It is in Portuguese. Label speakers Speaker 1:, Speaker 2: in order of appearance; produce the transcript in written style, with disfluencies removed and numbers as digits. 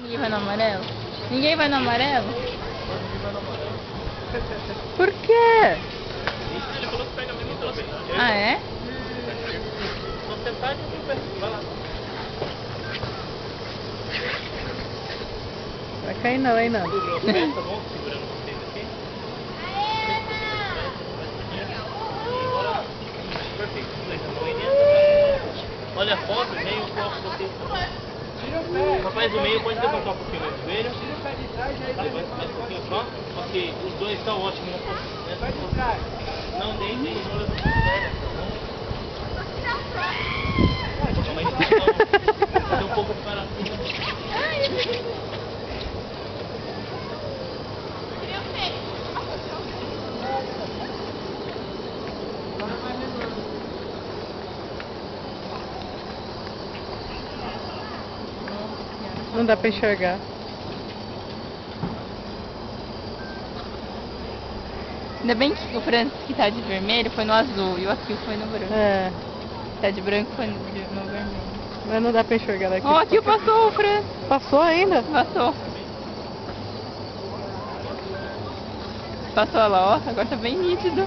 Speaker 1: Ninguém vai no amarelo? Ninguém vai no amarelo? Por quê?
Speaker 2: Ele falou que pega a mesma velocidade.
Speaker 1: Ah, é?
Speaker 2: Vou tentar e tudo bem. Vai lá.
Speaker 1: Vai cair não, hein, não.
Speaker 2: Segurou os pés, tá bom? Segurando vocês aqui. Perfeito. Olha a foto, meio eu coloco vocês. Rapaz, o meio pode levantar um pouquinho mais o joelho.
Speaker 3: Tira o pé de trás e aí
Speaker 2: Levanta mais um pouquinho só. Ok, os dois estão ótimos na posição.
Speaker 3: pé de trás.
Speaker 2: Não deita e não levanta as pernas, tá bom? Mas fazer um pouco para cima.
Speaker 1: Não dá pra enxergar. Ainda bem que o Francis que tá de vermelho foi no azul e o Akil foi no branco.
Speaker 4: É,
Speaker 1: Tá de branco foi no vermelho.
Speaker 4: mas não dá pra enxergar daqui.
Speaker 1: Ó, o Akil passou o Francis.
Speaker 4: Passou ainda?
Speaker 1: Passou. Passou lá, ó. Agora tá bem nítido.